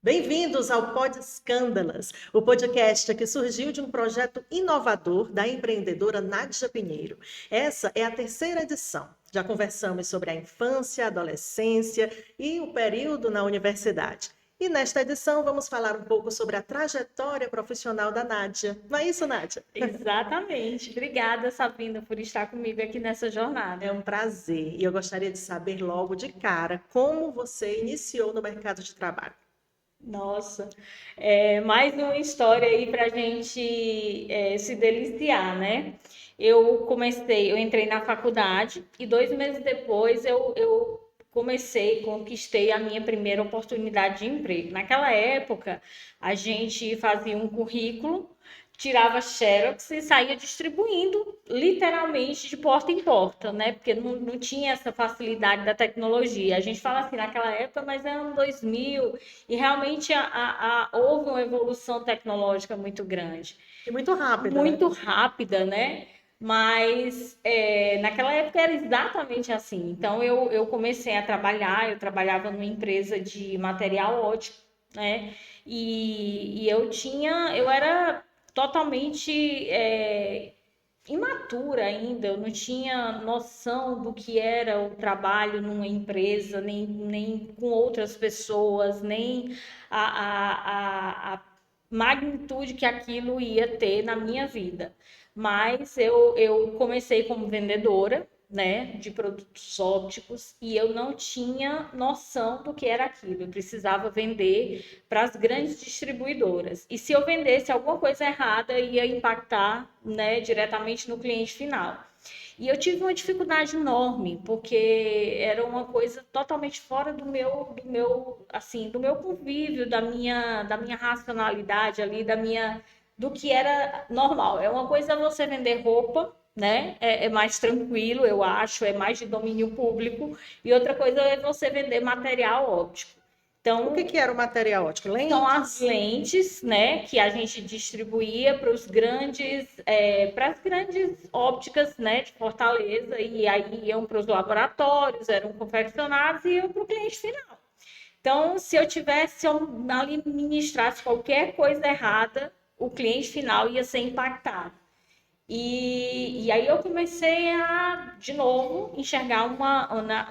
Bem-vindos ao Pod Escândalas, o podcast que surgiu de um projeto inovador da empreendedora Nádia Pinheiro. Essa é a terceira edição. Já conversamos sobre a infância, a adolescência e o período na universidade. E nesta edição vamos falar um pouco sobre a trajetória profissional da Nádia. Não é isso, Nádia? Exatamente. Obrigada, Sabrina, por estar comigo aqui nessa É jornada. um prazer. E eu gostaria de saber logo de cara como você iniciou no mercado de trabalho. Nossa, mais uma história aí para a gente se deliciar, né? Eu entrei na faculdade e 2 meses depois eu conquistei a minha primeira oportunidade de emprego. Naquela época, a gente fazia um currículo, tirava xerox e saía distribuindo literalmente de porta em porta, né? Porque não tinha essa facilidade da tecnologia. A gente fala assim naquela época, mas é ano 2000 e realmente houve uma evolução tecnológica muito grande, E muito rápida, né? muito rápida, né? Mas naquela época era exatamente assim. Então eu comecei a trabalhar, eu trabalhava numa empresa de material ótico, né? E eu era totalmente imatura ainda, eu não tinha noção do que era o trabalho numa empresa, nem com outras pessoas, nem a magnitude que aquilo ia ter na minha vida. Mas eu comecei como vendedora, né, de produtos ópticos e eu não tinha noção do que era aquilo. Eu precisava vender para as grandes distribuidoras. E se eu vendesse alguma coisa errada, ia impactar, né, diretamente no cliente final. E eu tive uma dificuldade enorme, porque era uma coisa totalmente fora do meu convívio, da minha racionalidade ali, do que era normal. É uma coisa você vender roupa, né? É mais tranquilo, eu acho, é mais de domínio público. E outra coisa é você vender material óptico. O que Então, que era o material óptico? são as Lentes? lentes, né, que a gente distribuía para as grandes ópticas, né, de Fortaleza, e aí iam para os laboratórios, eram confeccionados e iam para o cliente final. Então, se eu ali ministrasse qualquer coisa errada, o cliente final ia ser impactado. E aí eu comecei a, de novo, enxergar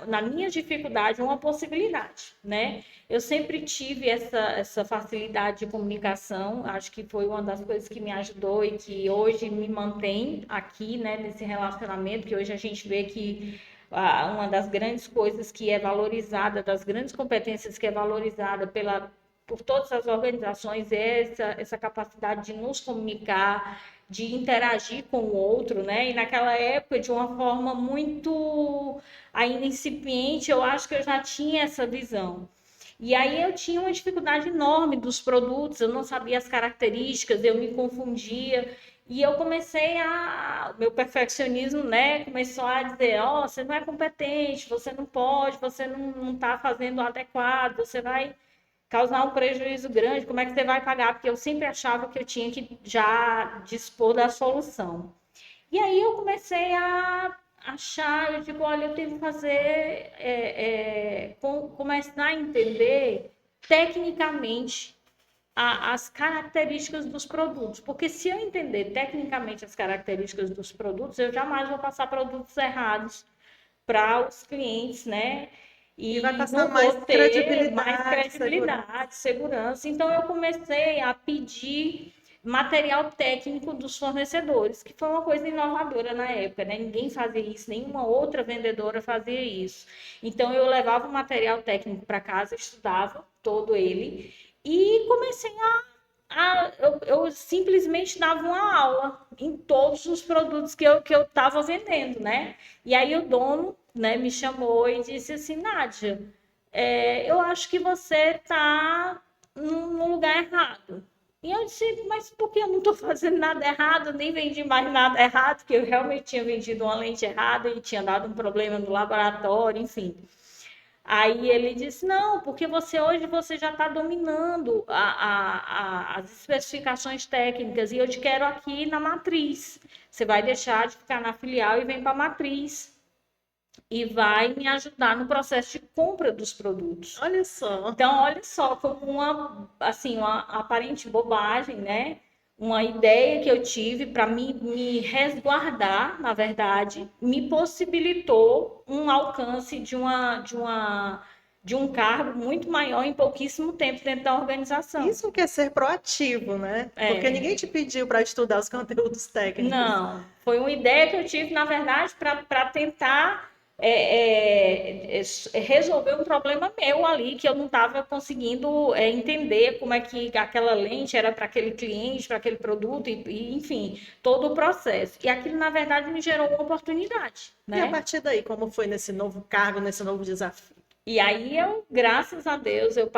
na minha dificuldade uma possibilidade, né? Eu sempre tive essa facilidade de comunicação, acho que foi uma das coisas que me ajudou e que hoje me mantém aqui, né, nesse relacionamento, que hoje a gente vê que uma das grandes coisas que é valorizada, das grandes competências que é valorizada por todas as organizações é essa capacidade de nos comunicar, de interagir com o outro, né? E naquela época, de uma forma muito ainda incipiente, eu acho que eu já tinha essa visão. E aí eu tinha uma dificuldade enorme dos produtos, eu não sabia as características, eu me confundia. E eu comecei o meu perfeccionismo, né, começou a dizer, ó, oh, você não é competente, você não pode, você não está fazendo o adequado, você vai causar um prejuízo grande, como é que você vai pagar? Porque eu sempre achava que eu tinha que já dispor da solução. E aí eu comecei a achar, eu digo, olha, eu tenho que fazer, começar a entender tecnicamente as características dos produtos, porque se eu entender tecnicamente as características dos produtos, eu jamais vou passar produtos errados para os clientes, né? E vai E passar não mais vou ter mais credibilidade, segurança. credibilidade, segurança. Então eu comecei a pedir material técnico dos fornecedores, que foi uma coisa inovadora na época, né? Ninguém fazia isso, nenhuma outra vendedora fazia isso. Então eu levava o material técnico para casa, estudava todo ele e comecei eu simplesmente dava uma aula em todos os produtos que eu estava vendendo, né? E aí o dono, né, me chamou e disse assim, Nádia, eu acho que você está no lugar errado. E eu disse, mas por que eu não estou fazendo nada errado? Nem vendi mais nada errado, porque eu realmente tinha vendido uma lente errada e tinha dado um problema no laboratório, enfim. Aí ele disse, não, porque hoje você já está dominando as especificações técnicas e eu te quero aqui na matriz. Você vai deixar de ficar na filial e vem para a matriz. e vai me ajudar no processo de compra dos produtos. Olha só. Então, olha só, como uma aparente bobagem, né? Uma ideia que eu tive para me resguardar, na verdade, me possibilitou um alcance de um cargo muito maior em pouquíssimo tempo dentro da organização. Isso quer ser proativo, né? Porque ninguém te pediu para estudar os conteúdos técnicos. Não, foi uma ideia que eu tive, na verdade, para tentar resolver um problema meu ali, que eu não estava conseguindo entender como é que aquela lente era para aquele cliente, para aquele produto, enfim, todo o processo. E aquilo, na verdade, me gerou uma oportunidade, né? E a partir daí, como foi nesse novo cargo, nesse novo desafio? E aí graças a Deus, eu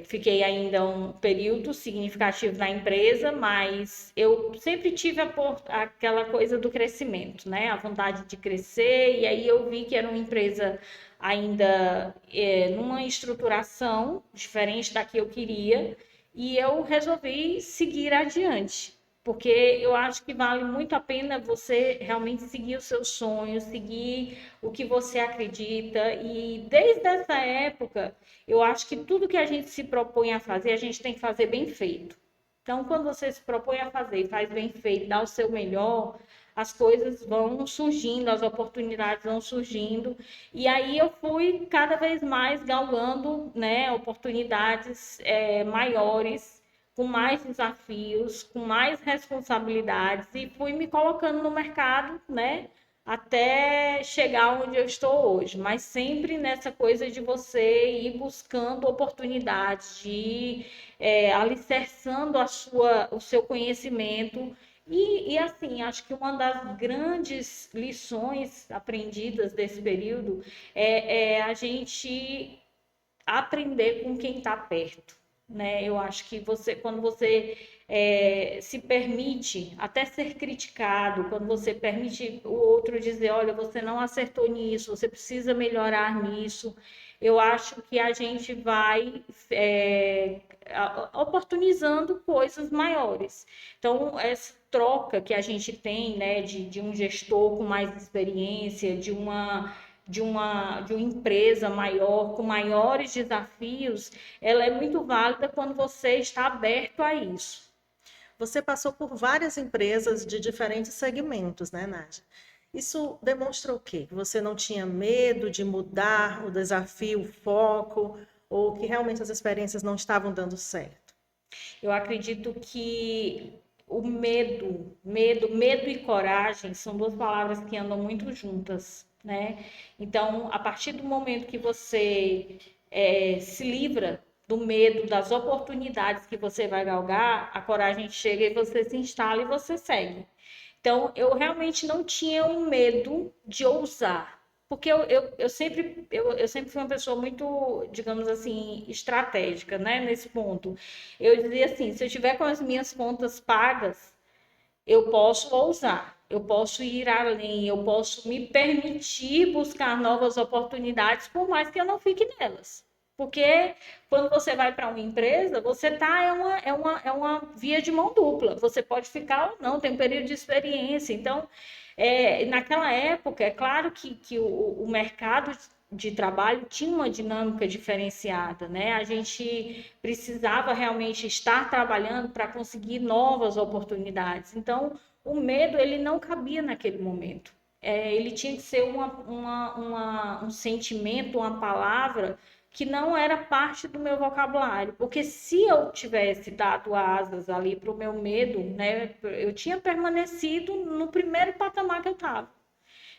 fiquei ainda um período significativo na empresa, mas eu sempre tive aquela coisa do crescimento, né? A vontade de crescer, e aí eu vi que era uma empresa ainda numa estruturação diferente da que eu queria, e eu resolvi seguir adiante. Porque eu acho que vale muito a pena você realmente seguir os seus sonhos, seguir o que você acredita. E desde essa época, eu acho que tudo que a gente se propõe a fazer, a gente tem que fazer bem feito. Então, quando você se propõe a fazer e faz bem feito, dá o seu melhor, as coisas vão surgindo, as oportunidades vão surgindo. E aí eu fui cada vez mais galgando, né, oportunidades maiores, com mais desafios, com mais responsabilidades, e fui me colocando no mercado, né, até chegar onde eu estou hoje, mas sempre nessa coisa de você ir buscando oportunidades, de ir alicerçando o seu conhecimento. E assim, acho que uma das grandes lições aprendidas desse período é a gente aprender com quem está perto, né? Eu acho que quando você se permite até ser criticado, quando você permite o outro dizer, olha, você não acertou nisso, você precisa melhorar nisso, eu acho que a gente vai oportunizando coisas maiores. Então, essa troca que a gente tem, né, de um gestor com mais experiência, de uma empresa maior, com maiores desafios, ela é muito válida quando você está aberto a isso. Você passou por várias empresas de diferentes segmentos, né, Nádia? Isso demonstra o quê? Que você não tinha medo de mudar o desafio, o foco, ou que realmente as experiências não estavam dando certo? Eu acredito que o medo e coragem são duas palavras que andam muito juntas, né? Então, a partir do momento que você se livra do medo, das oportunidades que você vai galgar, a coragem chega e você se instala e você segue. Então, eu realmente não tinha um medo de ousar, porque eu sempre fui uma pessoa muito, digamos assim, estratégica, né, nesse ponto. Eu dizia assim, se eu tiver com as minhas contas pagas, eu posso ousar, eu posso ir além, eu posso me permitir buscar novas oportunidades, por mais que eu não fique nelas. Porque quando você vai para uma empresa, você tá é uma via de mão dupla. Você pode ficar ou não, tem um período de experiência. Então, naquela época, é claro que o mercado de trabalho tinha uma dinâmica diferenciada, né? A gente precisava realmente estar trabalhando para conseguir novas oportunidades. Então, o medo, ele não cabia naquele momento. Ele tinha que ser um sentimento, uma palavra que não era parte do meu vocabulário, porque se eu tivesse dado asas ali para o meu medo, né, eu tinha permanecido no primeiro patamar que eu estava.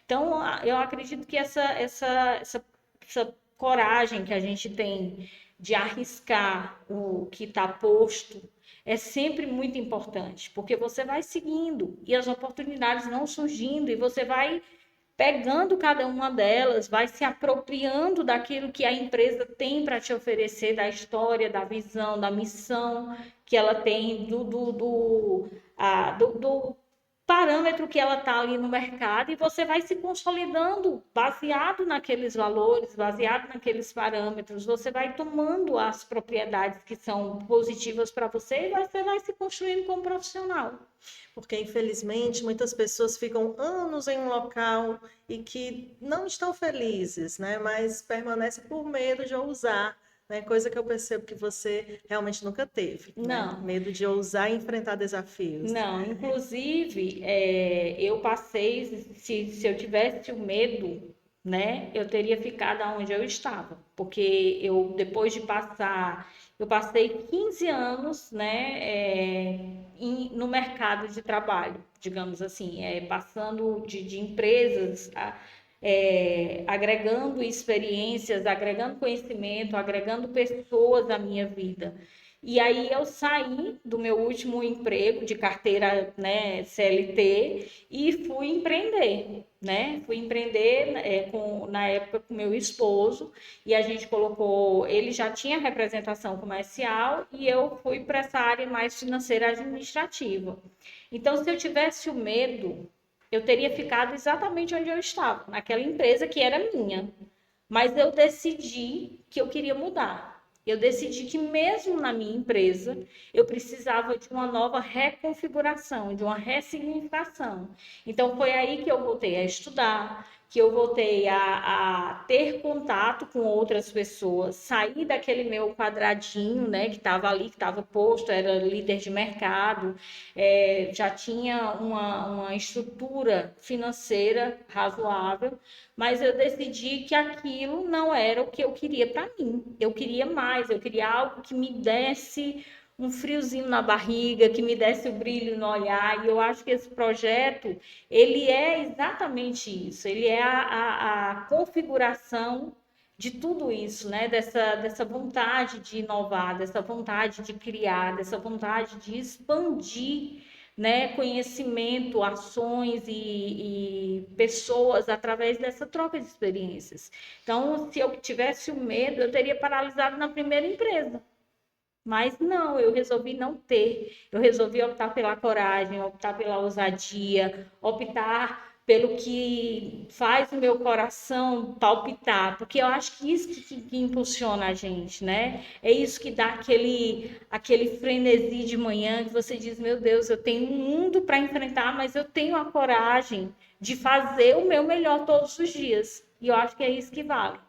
Então, eu acredito que essa coragem que a gente tem de arriscar o que está posto é sempre muito importante, porque você vai seguindo e as oportunidades vão surgindo e você vai pegando cada uma delas, vai se apropriando daquilo que a empresa tem para te oferecer, da história, da visão, da missão que ela tem, do parâmetro que ela está ali no mercado e você vai se consolidando baseado naqueles valores, baseado naqueles parâmetros. Você vai tomando as propriedades que são positivas para você e você vai se construindo como profissional. Porque, infelizmente, muitas pessoas ficam anos em um local e que não estão felizes, né? Mas permanecem por medo de ousar, né? Coisa que eu percebo que você realmente nunca teve, né? Não. Medo de ousar e enfrentar desafios. Não, inclusive, eu passei, se eu tivesse o medo, né, eu teria ficado onde eu estava, porque eu, depois de passar, eu passei 15 anos, né, no mercado de trabalho, digamos assim, passando de empresas, agregando experiências, agregando conhecimento, agregando pessoas à minha vida. E aí eu saí do meu último emprego de carteira, né, CLT e fui empreender, né? Fui empreender na época com meu esposo e a gente colocou, ele já tinha representação comercial e eu fui para essa área mais financeira administrativa. Então, se eu tivesse o medo, eu teria ficado exatamente onde eu estava, naquela empresa que era minha. Mas eu decidi que eu queria mudar. Eu decidi que mesmo na minha empresa, eu precisava de uma nova reconfiguração, de uma ressignificação. Então, foi aí que eu voltei a estudar, que eu voltei a ter contato com outras pessoas, sair daquele meu quadradinho, né, que estava ali, que estava posto, era líder de mercado, já tinha uma estrutura financeira razoável, mas eu decidi que aquilo não era o que eu queria para mim. Eu queria mais, eu queria algo que me desse um friozinho na barriga, que me desse o brilho no olhar. E eu acho que esse projeto, ele é exatamente isso. Ele é a configuração de tudo isso, né? Dessa vontade de inovar, dessa vontade de criar, dessa vontade de expandir, né, conhecimento, ações e pessoas através dessa troca de experiências. Então, se eu tivesse o medo, eu teria paralisado na primeira empresa. Mas não, eu resolvi não ter. Eu resolvi optar pela coragem, optar pela ousadia, optar pelo que faz o meu coração palpitar, porque eu acho que isso que impulsiona a gente, né? É isso que dá aquele frenesi de manhã que você diz, meu Deus, eu tenho um mundo para enfrentar, mas eu tenho a coragem de fazer o meu melhor todos os dias. E eu acho que é isso que vale.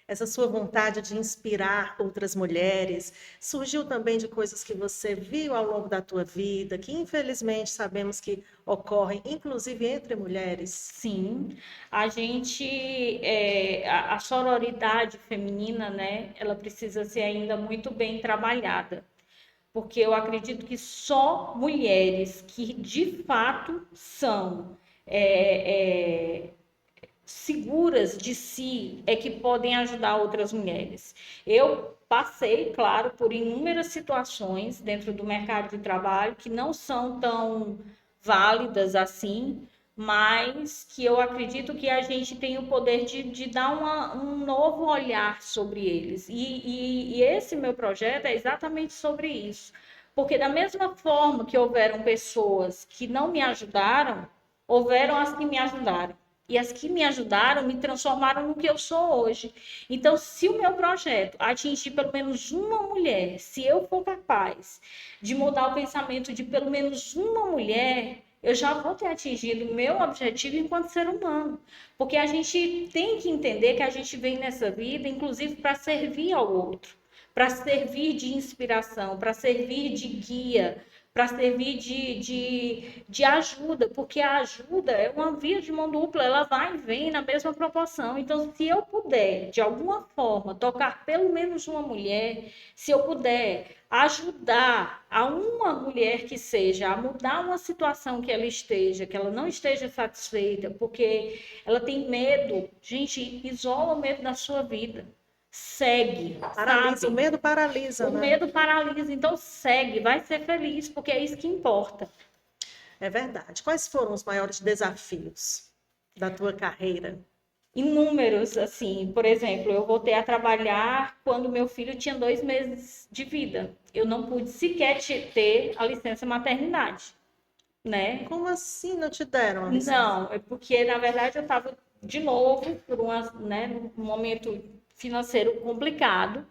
Essa sua vontade de inspirar outras mulheres surgiu também de coisas que você viu ao longo da tua vida, que infelizmente sabemos que ocorrem, inclusive entre mulheres. Sim, a gente, a sororidade feminina, né, ela precisa ser ainda muito bem trabalhada, porque eu acredito que só mulheres que de fato são seguras de si é que podem ajudar outras mulheres. Eu passei, claro, por inúmeras situações dentro do mercado de trabalho que não são tão válidas assim, mas que eu acredito que a gente tem o poder de dar um novo olhar sobre eles. E esse meu projeto é exatamente sobre isso. Porque da mesma forma que houveram pessoas que não me ajudaram, houveram as que me ajudaram. E as que me ajudaram me transformaram no que eu sou hoje. Então, se o meu projeto atingir pelo menos uma mulher, se eu for capaz de mudar o pensamento de pelo menos uma mulher, eu já vou ter atingido o meu objetivo enquanto ser humano. Porque a gente tem que entender que a gente vem nessa vida, inclusive, para servir ao outro, para servir de inspiração, para servir de guia, para servir de ajuda, porque a ajuda é uma via de mão dupla, ela vai e vem na mesma proporção. Então, se eu puder, de alguma forma, tocar pelo menos uma mulher, se eu puder ajudar a uma mulher que seja a mudar uma situação que ela esteja, que ela não esteja satisfeita, porque ela tem medo, gente, isola o medo da sua vida. Segue, Paralisa, o sabe? medo paralisa, O né? medo paralisa, então segue, vai ser feliz, porque é isso que importa. É verdade. Quais foram os maiores desafios da tua carreira? Inúmeros, assim, por exemplo, eu voltei a trabalhar quando meu filho tinha 2 meses de vida. Eu não pude sequer ter a licença maternidade. né? Como assim não te deram a licença? Não, é porque, na verdade, eu estava de novo por né, num momento financeiro complicado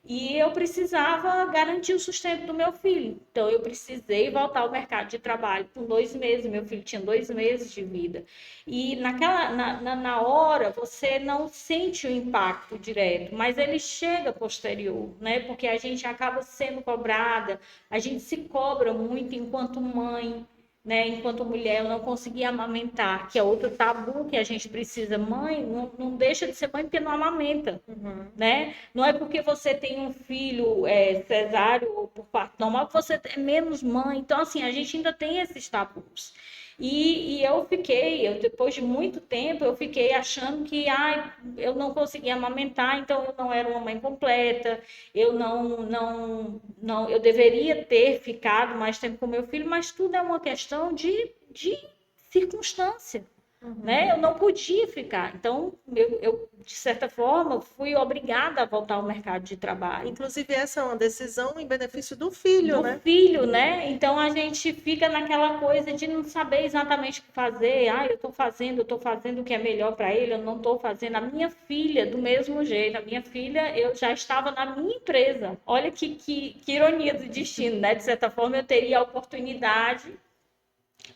e eu precisava garantir o sustento do meu filho. Então, eu precisei voltar ao mercado de trabalho por 2 meses. Meu filho tinha 2 meses de vida. E na hora, você não sente o impacto direto, mas ele chega posterior, né? Porque a gente acaba sendo cobrada, a gente se cobra muito enquanto mãe, né? Enquanto mulher, eu não conseguia amamentar, que é outro tabu que a gente precisa. Mãe, não deixa de ser mãe porque não amamenta, Uhum. né? Não é porque você tem um filho cesáreo ou por parto normal que você é menos mãe. Então, assim, a gente ainda tem esses tabus. E depois de muito tempo, eu fiquei achando que eu não conseguia amamentar, então eu não era uma mãe completa, eu deveria ter ficado mais tempo com meu filho, mas tudo é uma questão de circunstância, né? Eu não podia ficar. Então, de certa forma, fui obrigada a voltar ao mercado de trabalho. Inclusive, essa é uma decisão em benefício do filho, Do né? filho, né? Então, a gente fica naquela coisa de não saber exatamente o que fazer. Eu estou fazendo o que é melhor para ele, eu não estou fazendo. A minha filha, do mesmo jeito, a minha filha, eu já estava na minha empresa. Olha que ironia do destino, né? De certa forma, eu teria a oportunidade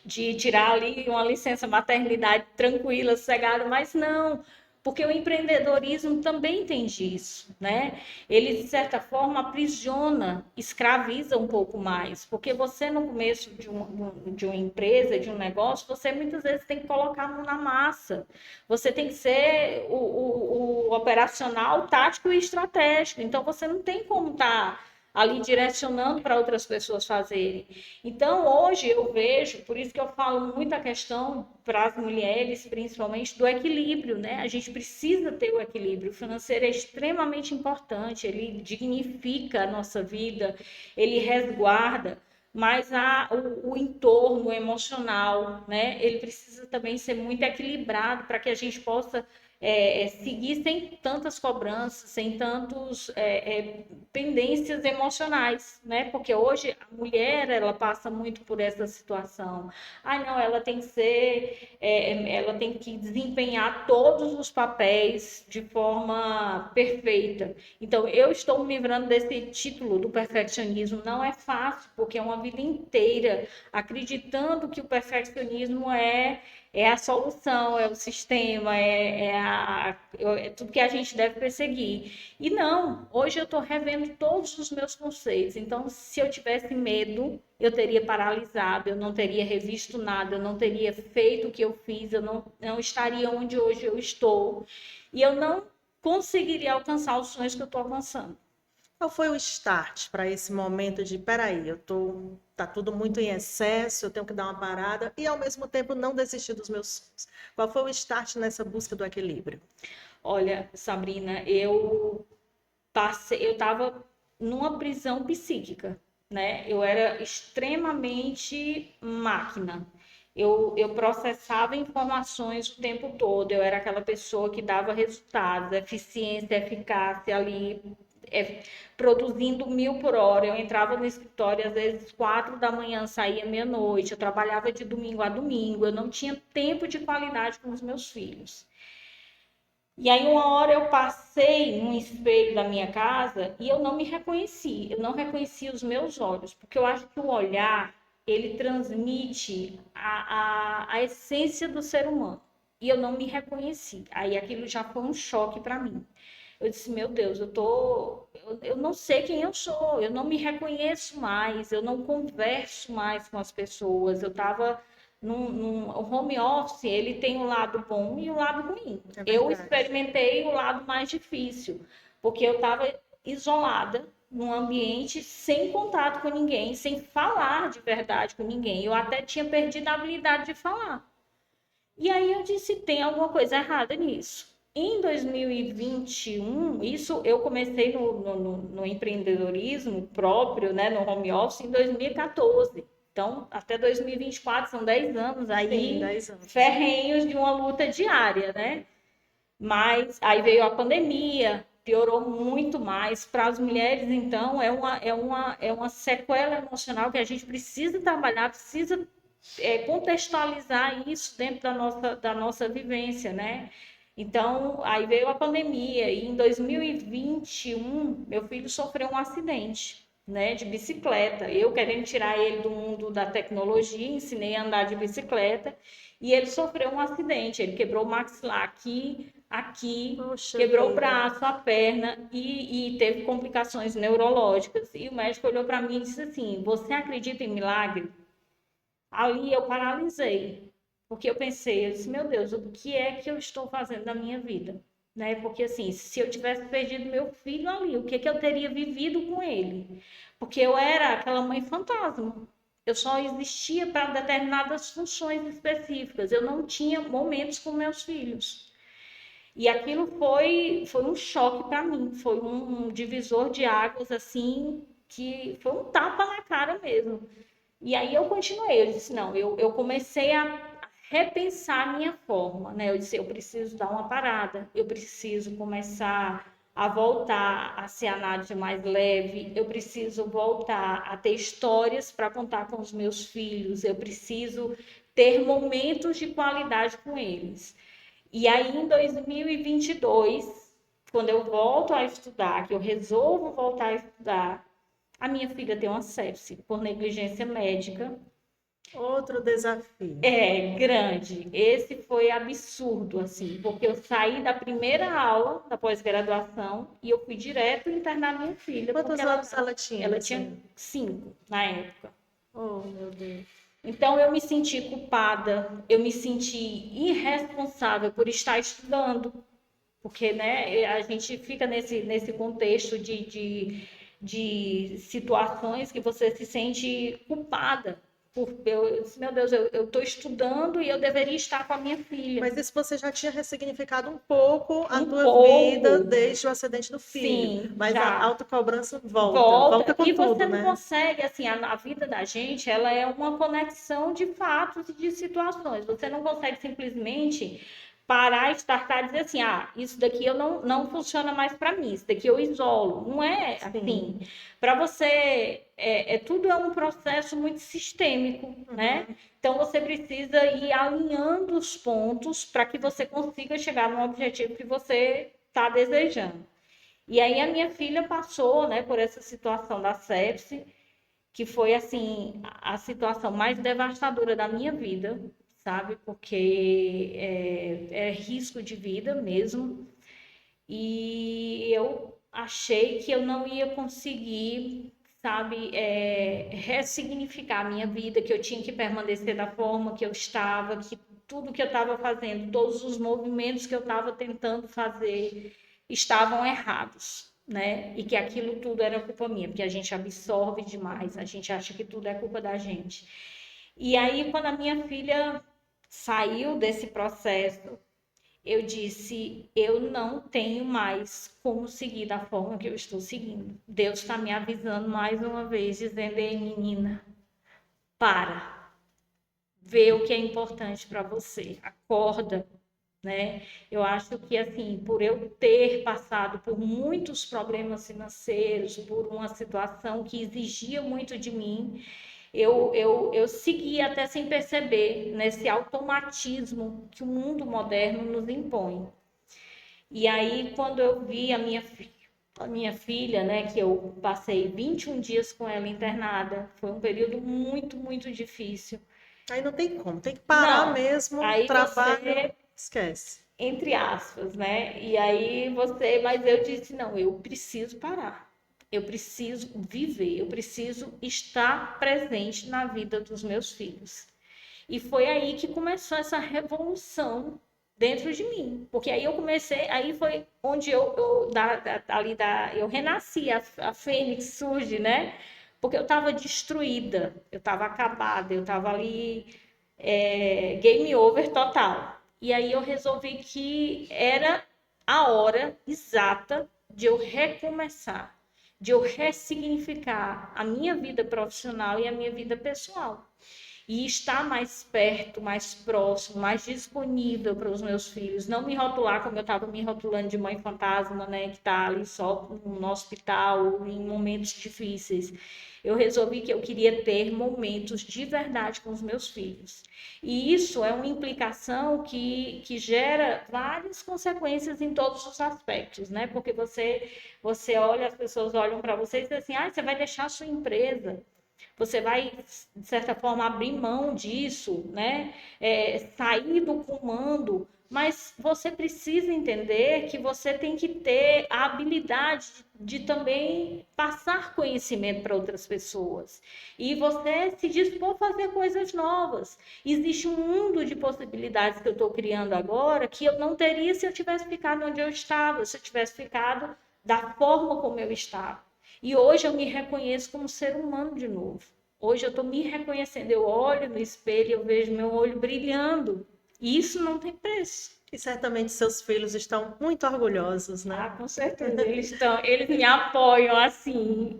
de tirar ali uma licença maternidade tranquila, sossegada, mas não, porque o empreendedorismo também tem disso, né? Ele, de certa forma, aprisiona, escraviza um pouco mais, porque você, no começo de uma empresa, de um negócio, você muitas vezes tem que colocar a mão na massa, você tem que ser o operacional, tático e estratégico, então você não tem como estar ali direcionando para outras pessoas fazerem. Então, hoje eu vejo, por isso que eu falo muito a questão para as mulheres, principalmente, do equilíbrio, né? A gente precisa ter o equilíbrio. O financeiro é extremamente importante, ele dignifica a nossa vida, ele resguarda, mas o entorno emocional, né? Ele precisa também ser muito equilibrado para que a gente possa seguir sem tantas cobranças, sem tantos pendências emocionais, né? Porque hoje a mulher ela passa muito por essa situação. Não, ela tem que ser, ela tem que desempenhar todos os papéis de forma perfeita. Então eu estou me livrando desse título do perfeccionismo. Não é fácil, porque é uma vida inteira acreditando que o perfeccionismo é a solução, é o sistema, é tudo que a gente deve perseguir. E não, hoje eu estou revendo todos os meus conceitos. Então, se eu tivesse medo, eu teria paralisado, eu não teria revisto nada, eu não teria feito o que eu fiz, eu não estaria onde hoje eu estou. E eu não conseguiria alcançar os sonhos que eu estou alcançando. Qual foi o start para esse momento de, peraí, tá tudo muito em excesso, eu tenho que dar uma parada e ao mesmo tempo não desistir dos meus sonhos? Qual foi o start nessa busca do equilíbrio? Olha, Sabrina, eu estava numa prisão psíquica, né? Eu era extremamente máquina. Eu processava informações o tempo todo. Eu era aquela pessoa que dava resultados, eficiência, eficácia ali, é, produzindo 1.000 por hora. Eu entrava no escritório às vezes 4 da manhã, saía meia-noite. Eu trabalhava de domingo a domingo. Eu não tinha tempo de qualidade com os meus filhos. E aí uma hora eu passei num espelho da minha casa e eu não me reconheci, eu não reconheci os meus olhos, porque eu acho que o olhar, ele transmite a essência do ser humano. E eu não me reconheci. Aí aquilo já foi um choque para mim. Eu disse, meu Deus, eu não sei quem eu sou, eu não me reconheço mais, eu não converso mais com as pessoas. Eu estava o home office, ele tem o lado bom e o lado ruim. Eu experimentei o lado mais difícil, porque eu estava isolada num ambiente sem contato com ninguém, sem falar de verdade com ninguém. Eu até tinha perdido a habilidade de falar. E aí eu disse, tem alguma coisa errada nisso. Em 2021, isso eu comecei no empreendedorismo próprio, né, no home office, em 2014. Então, até 2024, são 10 anos aí, Sim, 10 anos. ferrenhos de uma luta diária, né? Mas aí veio a pandemia, piorou muito mais. Para as mulheres, então, é uma sequela emocional que a gente precisa trabalhar, precisa contextualizar isso dentro da nossa vivência, né? Então, aí veio a pandemia e em 2021, meu filho sofreu um acidente, né, de bicicleta. Eu querendo tirar ele do mundo da tecnologia, ensinei a andar de bicicleta e ele sofreu um acidente. Ele quebrou o maxilar aqui, Poxa quebrou o vida. braço, a perna e teve complicações neurológicas. E o médico olhou para mim e disse assim: "Você acredita em milagre?" Ali eu paralisei, porque eu pensei, eu disse, meu Deus, o que é que eu estou fazendo na minha vida? Né? Porque assim, se eu tivesse perdido meu filho ali, o que é que eu teria vivido com ele? Porque eu era aquela mãe fantasma. Eu só existia para determinadas funções específicas. Eu não tinha momentos com meus filhos. E aquilo foi um choque para mim, foi um divisor de águas assim, que foi um tapa na cara mesmo. E aí eu continuei, eu disse, não, eu comecei a repensar a minha forma, né? Eu disse, eu preciso dar uma parada, eu preciso começar a voltar a ser a Nádia mais leve, eu preciso voltar a ter histórias para contar com os meus filhos, eu preciso ter momentos de qualidade com eles. E aí em 2022, quando eu volto a estudar, que eu resolvo voltar a estudar, a minha filha tem uma sepse por negligência médica. Outro desafio. É grande. Esse foi absurdo, assim, porque eu saí da primeira aula da pós-graduação e eu fui direto internar minha filha, porque Quantos anos ela tinha ela nesse tinha momento? 5 na época. Oh, meu Deus. Então eu me senti culpada, eu me senti irresponsável por estar estudando, porque, né, a gente fica nesse contexto de situações que você se sente culpada. Eu disse, meu Deus, eu estou estudando e eu deveria estar com a minha filha. Mas isso você já tinha ressignificado um pouco a Um tua vida pouco, desde o acidente do filho. sim, Mas a já autocobrança volta, volta volta. com E você tudo, não né? consegue, assim, a vida da gente, ela é uma conexão de fatos e de situações. Você não consegue simplesmente parar, startar e dizer assim, ah, isso daqui eu não funciona mais para mim, isso daqui eu isolo. Não é assim. Sim. Para você, tudo é um processo muito sistêmico, né? Uhum. Então você precisa ir alinhando os pontos para que você consiga chegar no objetivo que você está desejando. E aí a minha filha passou, né, por essa situação da sepse, que foi assim a situação mais devastadora da minha vida, sabe? Porque é risco de vida mesmo. E eu achei que eu não ia conseguir, sabe, ressignificar a minha vida, que eu tinha que permanecer da forma que eu estava, que tudo que eu estava fazendo, todos os movimentos que eu estava tentando fazer estavam errados, né? E que aquilo tudo era culpa minha, porque a gente absorve demais, a gente acha que tudo é culpa da gente. E aí, quando a minha filha saiu desse processo, eu disse: eu não tenho mais como seguir da forma que eu estou seguindo. Deus está me avisando mais uma vez, dizendo: ei, menina, para, vê o que é importante para você, acorda, né? Eu acho que, assim, por eu ter passado por muitos problemas financeiros, por uma situação que exigia muito de mim, eu segui até sem perceber nesse automatismo que o mundo moderno nos impõe. E aí, quando eu vi a minha filha, né, que eu passei 21 dias com ela internada, foi um período muito, muito difícil. Aí não tem como, tem que parar Não, mesmo, aí trabalho, você, esquece. entre aspas, né? E aí você, mas eu disse, não, eu preciso parar. Eu preciso viver, eu preciso estar presente na vida dos meus filhos. E foi aí que começou essa revolução dentro de mim, porque aí eu comecei, aí foi onde eu renasci, a Fênix surge, né? Porque eu estava destruída, eu estava acabada, eu estava ali game over total. E aí eu resolvi que era a hora exata de eu recomeçar, de eu ressignificar a minha vida profissional e a minha vida pessoal. e estar mais perto, mais próximo, mais disponível para os meus filhos, não me rotular como eu estava me rotulando de mãe fantasma, né, que está ali só no hospital em momentos difíceis. Eu resolvi que eu queria ter momentos de verdade com os meus filhos. E isso é uma implicação que gera várias consequências em todos os aspectos, né? Porque você olha, as pessoas olham para você e dizem assim, ah, você vai deixar a sua empresa, você vai, de certa forma, abrir mão disso, né? Sair do comando, mas você precisa entender que você tem que ter a habilidade de também passar conhecimento para outras pessoas. E você se dispor a fazer coisas novas. Existe um mundo de possibilidades que eu estou criando agora que eu não teria se eu tivesse ficado onde eu estava, se eu tivesse ficado da forma como eu estava. E hoje eu me reconheço como ser humano de novo. Hoje eu estou me reconhecendo, eu olho no espelho e eu vejo meu olho brilhando. E isso não tem preço. E certamente seus filhos estão muito orgulhosos, né? Ah, com certeza. Eles me apoiam assim,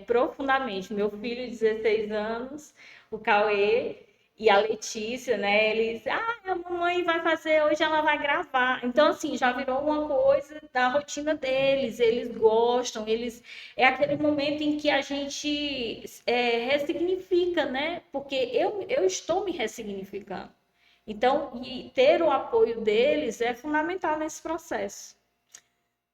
profundamente. Meu filho de 16 anos, o Cauê, e a Letícia, né? Eles, a mamãe vai fazer, hoje ela vai gravar. Então, assim, já virou uma coisa da rotina deles, eles gostam, é aquele momento em que a gente ressignifica, né? Porque eu estou me ressignificando. Então, e ter o apoio deles é fundamental nesse processo.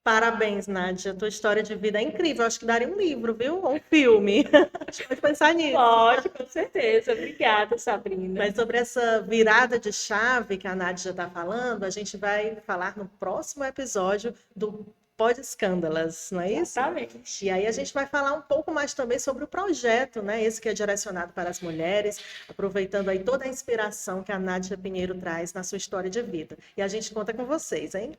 Parabéns, Nádia. Tua história de vida é incrível. Acho que daria um livro, viu? Ou um filme. A gente pode pensar nisso. Pode, com certeza. Obrigada, Sabrina. Mas sobre essa virada de chave que a Nádia já está falando, a gente vai falar no próximo episódio do Pod Escândalas, não é isso? Exatamente. E aí a gente vai falar um pouco mais também sobre o projeto, né? Esse que é direcionado para as mulheres, aproveitando aí toda a inspiração que a Nádia Pinheiro traz na sua história de vida. E a gente conta com vocês, hein?